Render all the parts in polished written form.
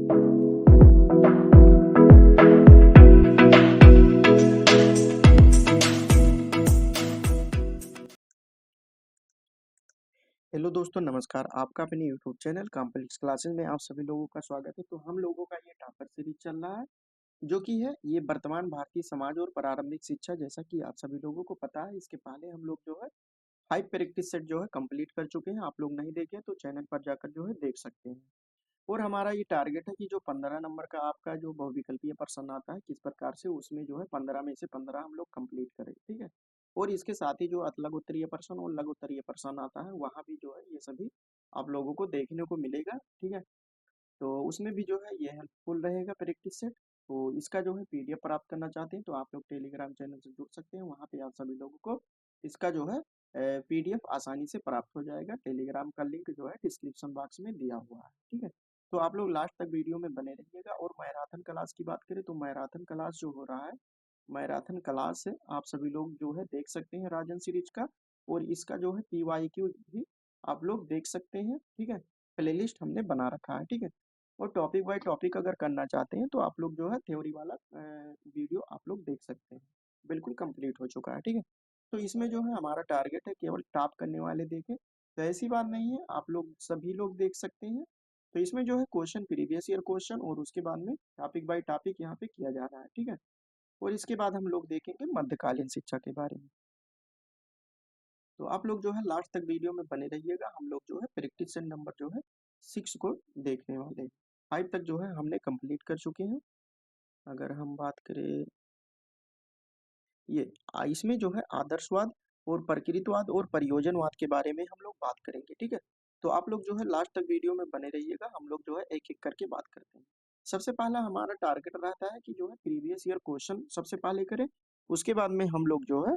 Hello दोस्तों, नमस्कार। आपका अपने यूट्यूब चैनल कॉम्प्लेक्स क्लासेस में आप सभी लोगों का स्वागत है। तो हम लोगों का ये टॉपर सीरीज चल रहा है, जो कि है ये वर्तमान भारतीय समाज और प्रारंभिक शिक्षा। जैसा कि आप सभी लोगों को पता है, इसके पहले हम लोग जो है 5 प्रैक्टिस सेट जो है कंप्लीट कर चुके हैं। आप लोग नहीं देखे तो चैनल पर जाकर जो है देख सकते हैं। और हमारा ये टारगेट है कि जो 15 नंबर का आपका जो बहुविकल्पीय प्रश्न आता है, किस प्रकार से उसमें जो है 15 में से 15 हम लोग कंप्लीट करें, ठीक है। और इसके साथ ही जो लघु उत्तरीय प्रश्न और लघु उत्तरीय प्रश्न आता है, वहाँ भी जो है ये सभी आप लोगों को देखने को मिलेगा, ठीक है। तो उसमें भी जो है ये हेल्पफुल रहेगा प्रैक्टिस सेट। तो इसका जो है पीडीएफ प्राप्त करना चाहते हैं तो आप लोग टेलीग्राम चैनल से जुड़ सकते हैं। वहाँ पे आप सभी लोगों को इसका जो है पीडीएफ आसानी से प्राप्त हो जाएगा। टेलीग्राम का लिंक जो है डिस्क्रिप्शन बॉक्स में दिया हुआ है, ठीक है। तो आप लोग लास्ट तक वीडियो में बने रहिएगा। और मैराथन क्लास की बात करें तो मैराथन क्लास जो हो रहा है, मैराथन क्लास से आप सभी लोग जो है देख सकते हैं राजन सीरीज का। और इसका जो है पीवाईक्यू भी आप लोग देख सकते हैं, ठीक है। प्लेलिस्ट हमने बना रखा है, ठीक है। और टॉपिक बाय टॉपिक अगर करना चाहते हैं तो आप लोग जो है थ्योरी वाला वीडियो आप लोग देख सकते हैं। बिल्कुल कंप्लीट हो चुका है, ठीक है। तो इसमें जो है हमारा टारगेट है केवल टॉप करने वाले देखें, तो ऐसी बात नहीं है, आप लोग सभी लोग देख सकते हैं। तो इसमें जो है क्वेश्चन प्रीवियस ईयर क्वेश्चन और उसके बाद में टॉपिक बाय टॉपिक यहाँ पे किया जा रहा है, ठीक है। और इसके बाद हम लोग देखेंगे मध्यकालीन शिक्षा के बारे में। तो आप लोग जो है लास्ट तक वीडियो में बने रहिएगा। हम लोग जो है प्रैक्टिस सेट नंबर जो है 6 को देखने वाले हैं। 5 तक जो है हमने कंप्लीट कर चुके हैं। अगर हम बात करें ये इसमें जो है आदर्शवाद और प्रकृतिवाद और प्रयोजनवाद के बारे में हम लोग बात करेंगे, ठीक है। तो आप लोग जो है लास्ट तक वीडियो में बने रहिएगा। हम लोग जो है एक एक करके बात करते हैं। सबसे पहला हमारा टारगेट रहता है कि जो है प्रीवियस ईयर क्वेश्चन सबसे पहले करें। उसके बाद में हम लोग जो है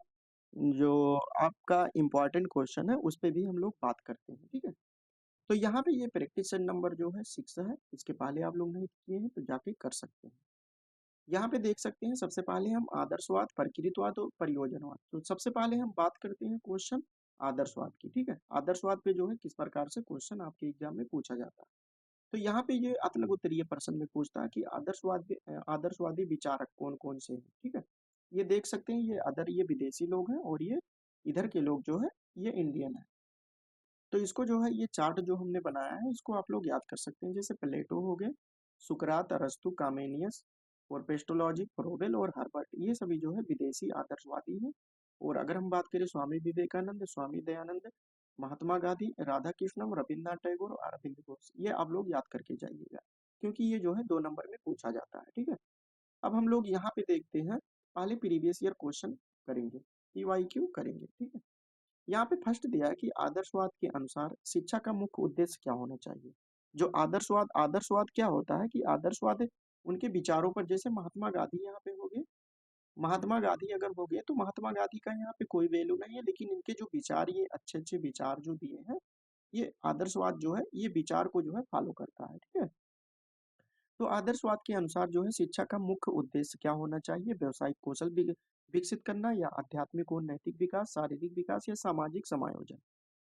जो आपका इम्पोर्टेंट क्वेश्चन है उस पे भी हम लोग बात करते हैं, ठीक है। तो यहाँ पे ये प्रैक्टिस सेट नंबर जो है 6 है। इसके पहले आप लोग नहीं किए हैं तो जाके कर सकते हैं। यहाँ पे देख सकते हैं सबसे पहले हम आदर्शवाद, प्रकृतिवाद और प्रयोजनवाद। तो सबसे पहले हम बात करते हैं क्वेश्चन आदर्शवाद की, ठीक है। आदर्शवाद पे जो है किस प्रकार से क्वेश्चन आपके एग्जाम में पूछा जाता है। तो यहाँ पे ये अतलग उत्तरीय प्रश्न में पूछता है कि आदर्शवादी विचारक कौन कौन से हैं, ठीक है। ये देख सकते हैं, ये विदेशी लोग हैं और ये इधर के लोग जो है ये इंडियन है। तो इसको जो है ये चार्ट जो हमने बनाया है इसको आप लोग याद कर सकते हैं। जैसे प्लेटो हो गए, सुकरात, अरस्तु, कामेनियस और पेस्टोलॉजी, फ्रोबेल और हर्बर्ट, ये सभी जो है विदेशी आदर्शवादी हैं। और अगर हम बात करें स्वामी विवेकानंद, स्वामी दयानंद, महात्मा गांधी, राधा कृष्णम, रविन्द्रनाथ टैगोर और अरविंद घोष, ये आप लोग याद करके जाइएगा, क्योंकि ये जो है 2 नंबर में पूछा जाता है, ठीक है। अब हम लोग यहाँ पे देखते हैं, पहले प्रीवियस ईयर क्वेश्चन करेंगे, पीवाईक्यू करेंगे, ठीक है। यहाँ पे फर्स्ट दिया है कि आदर्शवाद के अनुसार शिक्षा का मुख्य उद्देश्य क्या होना चाहिए। जो आदर्शवाद क्या होता है कि आदर्शवाद उनके विचारों पर, जैसे महात्मा गांधी यहाँ पे हो गए, महात्मा गांधी अगर हो गए तो महात्मा गांधी का यहाँ पे कोई वैल्यू नहीं है, लेकिन इनके जो विचार, ये अच्छे अच्छे विचार जो दिए हैं, ये आदर्शवाद जो है ये विचार को जो है फॉलो करता है, ठीक है। तो आदर्शवाद के अनुसार जो है शिक्षा का मुख्य उद्देश्य क्या होना चाहिए, व्यवसायिक कौशल विकसित करना, या आध्यात्मिक और नैतिक विकास, शारीरिक विकास, या सामाजिक समायोजन।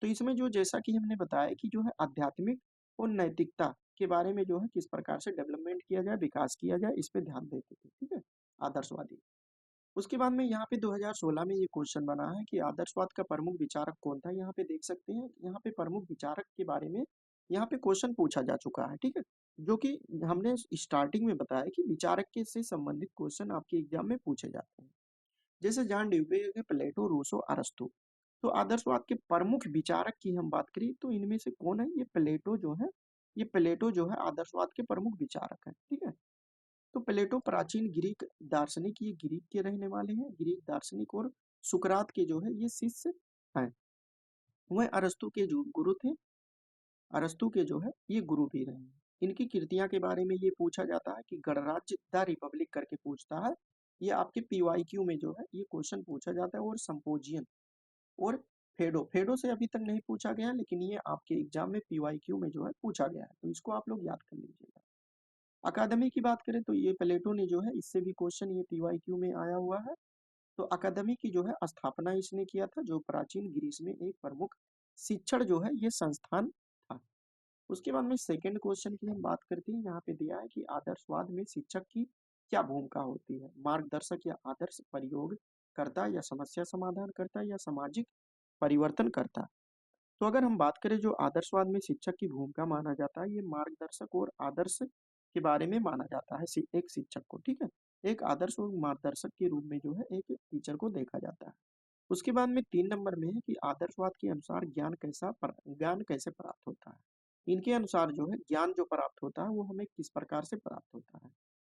तो इसमें जो, जैसा कि हमने बताया कि जो है आध्यात्मिक और नैतिकता के बारे में जो है किस प्रकार से डेवलपमेंट किया जाए, विकास किया जाए, इस पे ध्यान देते थे, ठीक है, आदर्शवादी। उसके बाद में यहाँ पे 2016 में ये क्वेश्चन बना है कि आदर्शवाद का प्रमुख विचारक कौन था। यहाँ पे देख सकते हैं, यहाँ पे प्रमुख विचारक के बारे में यहाँ पे क्वेश्चन पूछा जा चुका है, ठीक है। जो कि हमने स्टार्टिंग में बताया कि विचारक के से संबंधित क्वेश्चन आपके एग्जाम में पूछे जाते हैं। जैसे जॉन ड्यूवे, प्लेटो, रूसो, अरस्तु। तो आदर्शवाद के प्रमुख विचारक की हम बात करें तो इनमें से कौन है, ये प्लेटो जो है, ये प्लेटो जो है आदर्शवाद के प्रमुख विचारक है, ठीक है। तो प्लेटो प्राचीन ग्रीक दार्शनिक, ये ग्रीक के रहने वाले हैं, ग्रीक दार्शनिक। और सुकरात के जो है ये शिष्य हैं। वह अरस्तु के जो गुरु थे, अरस्तु के जो है ये गुरु भी रहे हैं। इनकी कृतियां के बारे में ये पूछा जाता है कि गणराज्य द रिपब्लिक करके पूछता है, ये आपके पीवाईक्यू में जो है ये क्वेश्चन पूछा जाता है। और संपोजियन और फेडो, फेडो से अभी तक नहीं पूछा गया, लेकिन ये आपके एग्जाम में पीवाईक्यू में जो है पूछा गया है, तो इसको आप लोग याद कर लीजिएगा। अकादमी की बात करें तो ये प्लेटो ने जो है, इससे भी क्वेश्चन ये पीवाईक्यू में आया हुआ है। तो अकादमी की जो है स्थापना इसने किया था, जो प्राचीन ग्रीस में एक प्रमुख शिक्षण जो है ये संस्थान था। उसके बाद में सेकंड क्वेश्चन की हम बात करते हैं। यहाँ पे दिया है कि आदर्शवाद में शिक्षक की क्या भूमिका होती है? मार्गदर्शक या आदर्श प्रयोग करता या समस्या समाधान करता या सामाजिक परिवर्तन करता? तो अगर हम बात करें जो आदर्शवाद में शिक्षक की भूमिका माना जाता है, ये मार्गदर्शक और आदर्श के बारे में माना जाता है एक शिक्षक को, ठीक है। एक आदर्श और मार्गदर्शक के रूप में जो है एक टीचर को देखा जाता है। उसके बाद में 3 नंबर में है कि आदर्शवाद के अनुसार ज्ञान कैसे प्राप्त होता है? इनके अनुसार जो है ज्ञान जो प्राप्त होता है वो हमें किस प्रकार से प्राप्त होता है?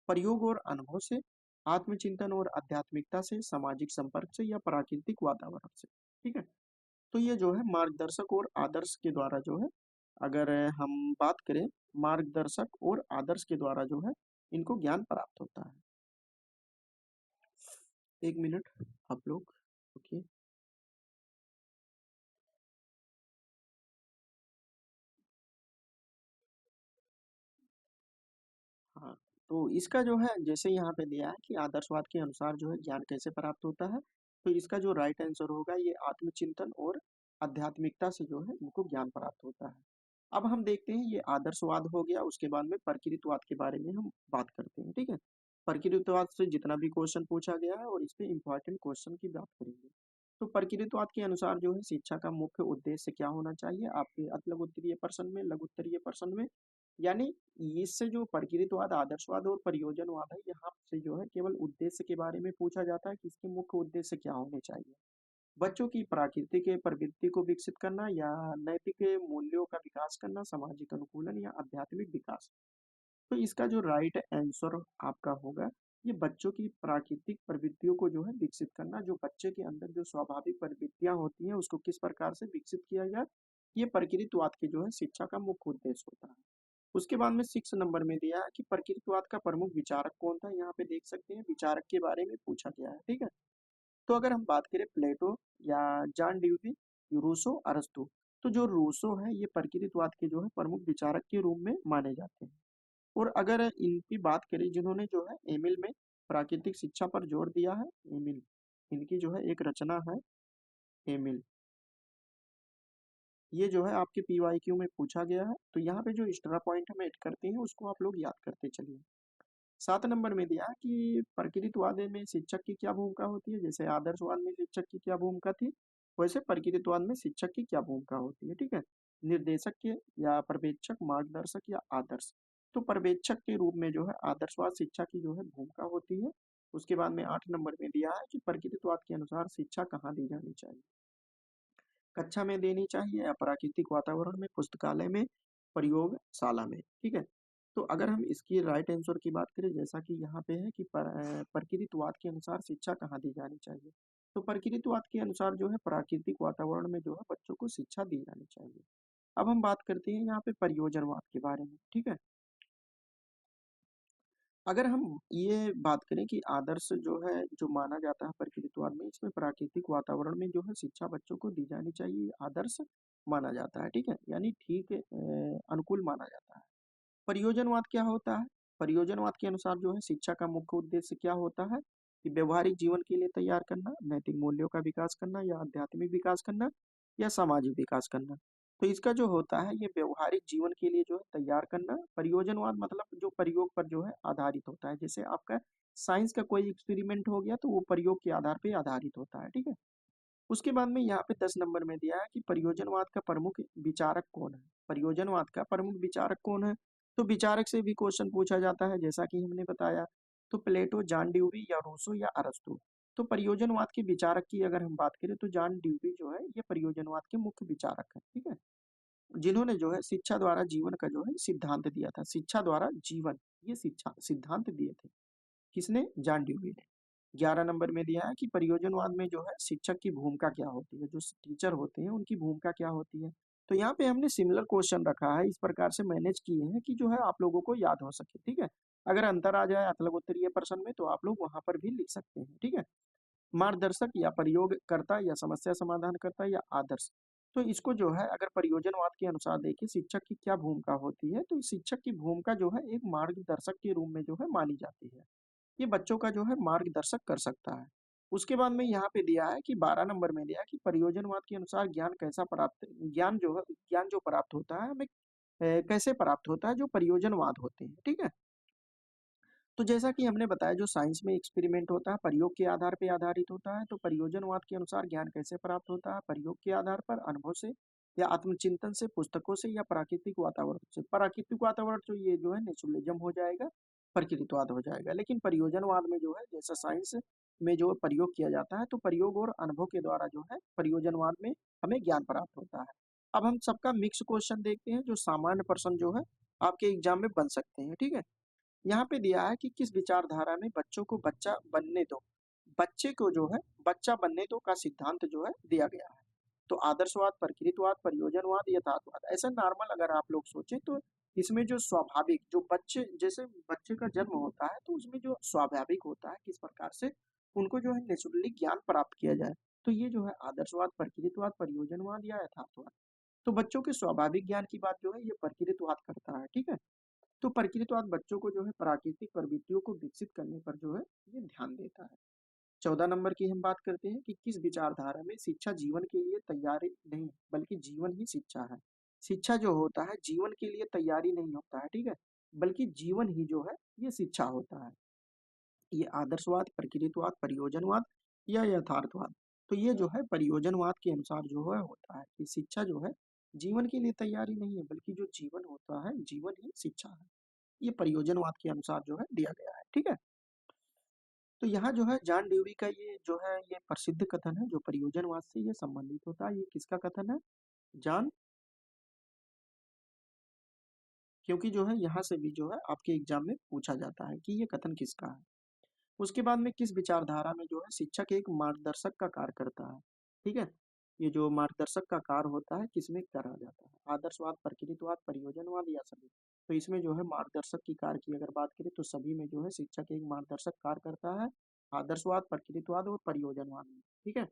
प्रयोग और अनुभव से, आत्मचिंतन और आध्यात्मिकता से, सामाजिक संपर्क से या प्राकृतिक वातावरण से, ठीक है। तो ये जो है मार्गदर्शक और आदर्श के द्वारा जो है, अगर हम बात करें, मार्गदर्शक और आदर्श के द्वारा जो है इनको ज्ञान प्राप्त होता है। 1 मिनट आप लोग ओके। हाँ, तो इसका जो है जैसे यहाँ पे दिया है कि आदर्शवाद के अनुसार जो है ज्ञान कैसे प्राप्त होता है, तो इसका जो राइट आंसर होगा ये आत्मचिंतन और आध्यात्मिकता से जो है इनको ज्ञान प्राप्त होता है। अब हम देखते हैं ये आदर्शवाद हो गया, उसके बाद में प्रकृतिवाद के बारे में हम बात करते हैं, ठीक है। प्रकृतिवाद से जितना भी क्वेश्चन पूछा गया है और इस पे इम्पोर्टेंट क्वेश्चन की बात करेंगे। तो प्रकृतिवाद के अनुसार जो है शिक्षा का मुख्य उद्देश्य क्या होना चाहिए आपके लघु उत्तरीय प्रश्न में, लघु उत्तरीय प्रश्न में, यानी इससे जो प्रकृतिवाद, आदर्शवाद और प्रयोजनवाद है, यहाँ से जो है केवल उद्देश्य के बारे में पूछा जाता है कि इसके मुख्य उद्देश्य क्या होने चाहिए। बच्चों की प्राकृतिक प्रवृत्ति को विकसित करना या नैतिक मूल्यों का विकास करना, सामाजिक अनुकूलन या आध्यात्मिक विकास। तो इसका जो राइट आंसर आपका होगा, ये बच्चों की प्राकृतिक प्रवृत्तियों को जो है विकसित करना, जो बच्चे के अंदर जो स्वाभाविक प्रवृत्तियां होती हैं उसको किस प्रकार से विकसित किया जाए, ये प्रकृतिवाद की जो है शिक्षा का मुख्य उद्देश्य होता है। उसके बाद में 6 नंबर में दिया है कि प्रकृतिवाद का प्रमुख विचारक कौन था। यहाँ पे देख सकते हैं विचारक के बारे में पूछा गया है, ठीक है। तो अगर हम बात करें प्लेटो या जॉन ड्यूवी, रूसो, अरस्तु, तो जो रूसो है ये प्रकृतिवाद के जो है प्रमुख विचारक के रूप में माने जाते हैं। और अगर इनकी बात करें जिन्होंने जो है एमिल में प्राकृतिक शिक्षा पर जोर दिया है, एमिल, इनकी जो है एक रचना है एमिल, ये जो है आपके पीवाईक्यू में पूछा गया है। तो यहाँ पे जो एक्स्ट्रा पॉइंट हम ऐड करते हैं उसको आप लोग याद करते चलिए। 7 नंबर में दिया है कि प्रकृतिवाद में शिक्षक की क्या भूमिका होती है। जैसे आदर्शवाद में शिक्षक की क्या भूमिका थी, वैसे प्रकृतिवाद में शिक्षक की क्या भूमिका होती है, ठीक है। निर्देशक के या पर्यवेक्षक, मार्गदर्शक या आदर्श। तो पर्यवेक्षक के रूप में जो है आदर्शवाद शिक्षा की जो है भूमिका होती है। उसके बाद में 8 नंबर में दिया है कि प्रकृतिवाद के अनुसार शिक्षा कहाँ दी जानी चाहिए, कक्षा में देनी चाहिए या प्राकृतिक वातावरण में, पुस्तकालय में, प्रयोगशाला में, ठीक है। तो अगर हम इसकी राइट आंसर की बात करें, जैसा कि यहाँ पे है कि प्रकृतिवाद के अनुसार शिक्षा कहाँ दी जानी चाहिए, तो प्रकृतिवाद के अनुसार जो है प्राकृतिक वातावरण में जो है बच्चों को शिक्षा दी जानी चाहिए। अब हम बात करते हैं यहाँ पे परियोजनवाद के बारे में, ठीक है। अगर हम ये बात करें कि आदर्श जो है जो माना जाता है प्रकृतिवाद में, इसमें प्राकृतिक वातावरण में जो है शिक्षा बच्चों को दी जानी चाहिए, आदर्श माना जाता है, ठीक है, यानी ठीक अनुकूल माना जाता है। परियोजनवाद क्या होता है? परियोजनवाद के अनुसार जो है शिक्षा का मुख्य उद्देश्य क्या होता है कि व्यवहारिक जीवन के लिए तैयार करना, नैतिक मूल्यों का विकास करना या आध्यात्मिक विकास करना या सामाजिक विकास करना। तो इसका जो होता है ये व्यवहारिक जीवन के लिए जो है तैयार करना। परियोजनवाद मतलब जो प्रयोग पर जो है आधारित होता है। जैसे आपका साइंस का कोई एक्सपेरिमेंट हो गया तो वो प्रयोग के आधार पे आधारित होता है, ठीक है। उसके बाद में यहाँ पे 10 नंबर में दिया है कि परियोजनवाद का प्रमुख विचारक कौन है। परियोजनवाद का प्रमुख विचारक कौन है, तो विचारक से भी क्वेश्चन पूछा जाता है, जैसा कि हमने बताया। तो प्लेटो, जॉन ड्यूवी या रूसो या अरस्तु। तो परियोजनवाद के विचारक की अगर हम बात करें तो जॉन ड्यूवी जो है ये परियोजनवाद के मुख्य विचारक है, ठीक है, जिन्होंने जो है शिक्षा द्वारा जीवन का जो है सिद्धांत दिया था। शिक्षा द्वारा जीवन, ये शिक्षा सिद्धांत दिए थे, किसने, जॉन ड्यूवी ने। 11 नंबर में दिया है कि परियोजनवाद में जो है शिक्षक की भूमिका क्या होती है, जो टीचर होते हैं उनकी भूमिका क्या होती है। तो यहाँ पे हमने सिमिलर क्वेश्चन रखा है, इस प्रकार से मैनेज किए हैं कि जो है आप लोगों को याद हो सके, ठीक है। अगर अंतर आ जाए अतलब उत्तरीय प्रश्न में तो आप लोग वहां पर भी लिख सकते हैं, ठीक है। मार्गदर्शक या प्रयोग करता या समस्या समाधान करता या आदर्श। तो इसको जो है अगर परियोजनवाद के अनुसार देखिए शिक्षक की क्या भूमिका होती है, तो शिक्षक की भूमिका जो है एक मार्गदर्शक के रूप में जो है मानी जाती है। ये बच्चों का जो है मार्गदर्शक कर सकता है। उसके बाद में यहाँ पे दिया है कि 12 नंबर में दिया है कि परियोजनवाद के अनुसार ज्ञान जो प्राप्त होता है हमें कैसे प्राप्त होता है, जो प्रयोजनवाद होते हैं, ठीक है। तो जैसा कि हमने बताया, जो साइंस में एक्सपेरिमेंट होता है प्रयोग के आधार पे आधारित होता है, तो प्रयोजनवाद के अनुसार ज्ञान कैसे प्राप्त होता है, प्रयोग के आधार पर, अनुभव से या आत्मचिंतन से, पुस्तकों से या प्राकृतिक वातावरण से। प्राकृतिक वातावरण तो ये जो है नेचुरलिज्म हो जाएगा, प्रकृतिवाद हो जाएगा। लेकिन प्रयोजनवाद में जो है, जैसा साइंस में जो प्रयोग किया जाता है, तो प्रयोग और अनुभव के द्वारा जो है प्रयोजनवाद में हमें ज्ञान प्राप्त होता है। अब हम सबका मिक्स क्वेश्चन देखते हैं, जो सामान्य प्रश्न जो है आपके एग्जाम में बन सकते हैं, ठीक है। यहाँ पे दिया है कि किस विचारधारा में बच्चों को बच्चा बनने दो, बच्चे को जो है बच्चा बनने दो का सिद्धांत जो है दिया गया है। तो आदर्शवाद, प्रकृतिवाद, प्रयोजनवाद, यथार्थवाद। ऐसा नॉर्मल अगर आप लोग सोचें तो इसमें जो स्वाभाविक, जो बच्चे जैसे बच्चे का जन्म होता है, तो उसमें जो स्वाभाविक होता है किस प्रकार से उनको जो है नेचुरली ज्ञान प्राप्त किया जाए, तो ये जो है आदर्शवाद, प्रकृतिवाद, प्रयोजनवाद या यथार्थवाद। तो बच्चों के स्वाभाविक ज्ञान की बात जो है ये प्रकृतिवाद करता है, ठीक है। तो प्रकृतिवाद बच्चों को जो है प्राकृतिक प्रवृत्तियों को विकसित करने पर जो है ये ध्यान देता है। 14 नंबर की हम बात करते हैं कि किस विचारधारा में शिक्षा जीवन के लिए तैयारी नहीं बल्कि जीवन ही शिक्षा है। शिक्षा जो होता है जीवन के लिए तैयारी नहीं होता है, ठीक है, बल्कि जीवन ही जो है ये शिक्षा होता है। ये आदर्शवाद, प्रकृतिवाद, प्रयोजनवाद या यथार्थवाद। तो ये जो है प्रयोजनवाद के अनुसार जो है होता है कि शिक्षा जो है जीवन के लिए तैयारी नहीं है, बल्कि जो जीवन होता है जीवन ही शिक्षा है। ये प्रयोजनवाद के अनुसार जो है दिया गया है, ठीक है। तो यहाँ जो है जॉन ड्यूरी का ये जो है ये प्रसिद्ध कथन है, जो प्रयोजनवाद से ये संबंधित होता है। ये किसका कथन है? जॉन, क्योंकि जो है यहाँ से भी जो है आपके एग्जाम में पूछा जाता है कि ये कथन किसका है। उसके बाद में किस विचारधारा में जो है शिक्षक एक मार्गदर्शक का कार्य करता है, ठीक है। ये जो मार्गदर्शक का कार्य होता है किसमें करा जाता है? आदर्शवाद, प्रकृतिवाद, प्रयोजनवाद या सभी। तो इसमें जो है मार्गदर्शक की कार्य की अगर बात करें तो सभी में जो है शिक्षक एक मार्गदर्शक कार्य करता है, आदर्शवाद, प्रकृतिवाद और प्रयोजनवाद में, ठीक है।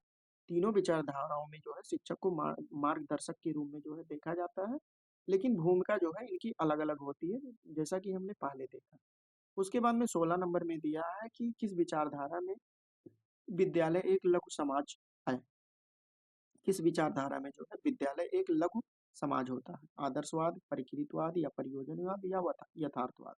तीनों विचारधाराओं में जो है शिक्षक को मार्गदर्शक के रूप में जो है देखा जाता है, लेकिन भूमिका जो है इनकी अलग अलग होती है, जैसा कि हमने पहले देखा। उसके बाद में 16 नंबर में दिया है कि किस विचारधारा में विद्यालय एक लघु समाज है। किस विचारधारा में जो है विद्यालय एक लघु समाज होता है? आदर्शवाद, प्रकृतिवाद या प्रयोजनवाद या यथार्थवाद।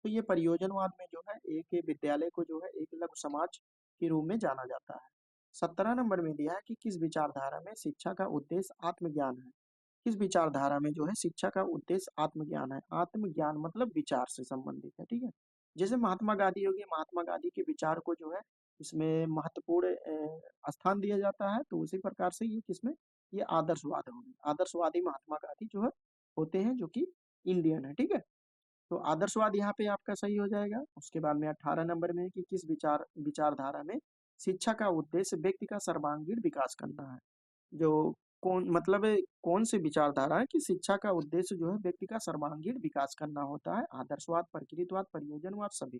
तो ये प्रयोजनवाद में जो है एक विद्यालय को जो है एक लघु समाज के रूप में जाना जाता है। 17 नंबर में दिया है कि किस विचारधारा में शिक्षा का उद्देश्य आत्मज्ञान है। किस विचारधारा में जो है शिक्षा का उद्देश्य आत्मज्ञान है? आत्मज्ञान मतलब विचार से संबंधित है, ठीक है। जैसे महात्मा गांधी हो गए, महात्मा गांधी के विचार को जो है इसमें महत्वपूर्ण स्थान दिया जाता है, तो उसी प्रकार से ये किसमें, ये आदर्शवाद हो गए। आदर्शवादी महात्मा गांधी जो है होते हैं, जो कि इंडियन है, ठीक है। तो आदर्शवाद यहाँ पे आपका सही हो जाएगा। उसके बाद में 18 नंबर में है कि किस विचारधारा में शिक्षा का उद्देश्य व्यक्ति का सर्वांगीण विकास करना है। जो कौन मतलब कौन सी विचारधारा है कि शिक्षा का उद्देश्य जो है व्यक्ति का सर्वांगीण विकास करना होता है? आदर्शवाद, प्रकृतिवाद, प्रयोजनवाद, सभी।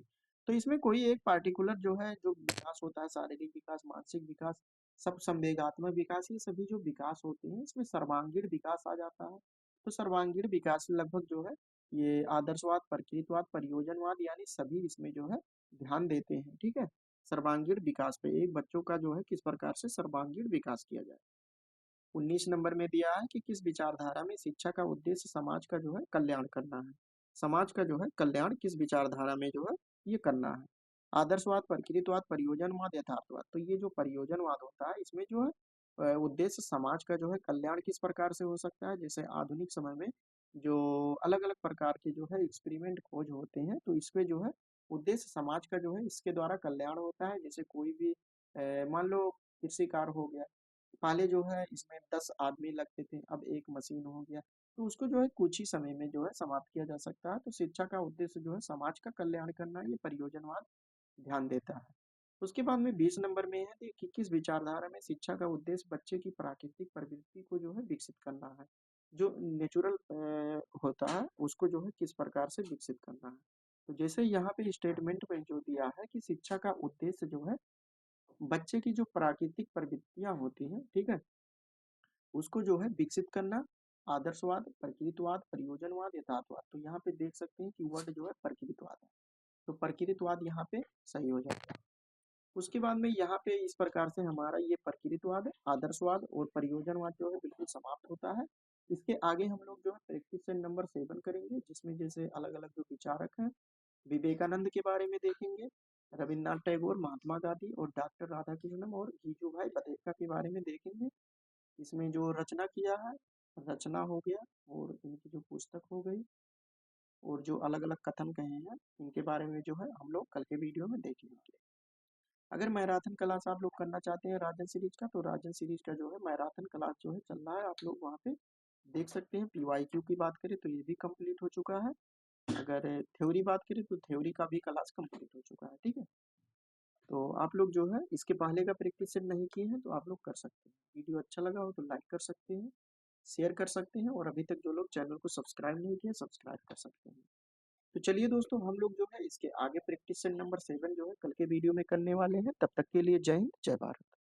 तो इसमें कोई एक पार्टिकुलर जो है जो विकास होता है, शारीरिक विकास, मानसिक विकास, सब संवेगात्मक विकास, ये सभी जो विकास होते हैं इसमें सर्वांगीण विकास आ जाता है। तो सर्वांगीण विकास लगभग जो है ये आदर्शवाद, प्रकृतिवाद, प्रयोजनवाद यानी सभी इसमें जो है ध्यान देते हैं, ठीक है। सर्वांगीण विकास पे एक बच्चों का जो है किस प्रकार से सर्वांगीण विकास किया जाए। 19 नंबर में दिया है कि किस विचारधारा में शिक्षा का उद्देश्य समाज का जो है कल्याण करना है। समाज का जो है कल्याण किस विचारधारा में जो है ये करना है? आदर्शवाद, प्रकृतिवाद, प्रयोजनवाद, यथार्थवाद। तो ये जो प्रयोजनवाद होता है इसमें जो है उद्देश्य समाज का जो है कल्याण किस प्रकार से हो सकता है? जैसे आधुनिक समय में जो अलग अलग प्रकार के जो है एक्सपेरिमेंट खोज होते हैं, तो इसमें जो है उद्देश्य समाज का जो है इसके द्वारा कल्याण होता है। जैसे कोई भी मान लो कृषि कार्य हो गया, पहले जो है इसमें 10 आदमी लगते थे, अब एक मशीन हो गया, तो उसको जो है कुछ ही समय में जो है समाप्त किया जा सकता है। तो शिक्षा का उद्देश्य जो है समाज का कल्याण करना, ये परियोजनवाद ध्यान देता है। उसके बाद में 20 नंबर में है कि किस विचारधारा में शिक्षा का उद्देश्य बच्चे की प्राकृतिक प्रवृत्ति को जो है विकसित करना है। जो नेचुरल होता है उसको जो है किस प्रकार से विकसित करना है। तो जैसे यहाँ पे स्टेटमेंट में जो दिया है कि शिक्षा का उद्देश्य जो है बच्चे की जो प्राकृतिक प्रवृत्तियां होती हैं, ठीक है, उसको जो है विकसित करना। आदर्शवाद, प्रकृतिवाद, प्रयोजनवाद, यथार्थवाद। तो यहाँ पे देख सकते हैं कि वर्ड जो है प्रकृतिवाद है, तो प्रकृतिवाद यहाँ पे सही हो जाएगा। उसके बाद में यहाँ पे इस प्रकार से हमारा ये प्रकृतिवाद, आदर्शवाद और प्रयोजनवाद जो है बिल्कुल समाप्त होता है। इसके आगे हम लोग जो है प्रैक्टिस सेट नंबर 7 करेंगे, जिसमें जैसे अलग अलग जो विचारक हैं विवेकानंद के बारे में देखेंगे, रविन्द्रनाथ टैगोर, महात्मा गांधी और डॉक्टर राधाकृष्णन और गीजू भाई बधेका के बारे में देखेंगे। इसमें जो रचना किया है, रचना हो गया, और इनकी जो पुस्तक हो गई, और जो अलग अलग कथन कहे हैं इनके बारे में जो है हम लोग कल के वीडियो में देख लेंगे। अगर मैराथन क्लास आप लोग करना चाहते हैं राजन सीरीज का, तो राजन सीरीज का जो है मैराथन क्लास जो है चल रहा है, आप लोग वहाँ पे देख सकते हैं। PYQ की बात करें तो ये भी कंप्लीट हो चुका है। अगर थ्योरी बात करें तो थ्योरी का भी क्लास कंप्लीट हो चुका है, ठीक है। तो आप लोग जो है इसके पहले का प्रैक्टिस सेट नहीं किए हैं तो आप लोग कर सकते हैं। वीडियो अच्छा लगा हो तो लाइक कर सकते हैं, शेयर कर सकते हैं, और अभी तक जो लोग चैनल को सब्सक्राइब नहीं किए सब्सक्राइब कर सकते हैं। तो चलिए दोस्तों, हम लोग जो है इसके आगे प्रैक्टिस सेट नंबर 7 जो है कल के वीडियो में करने वाले हैं। तब तक के लिए जय हिंद, जय भारत।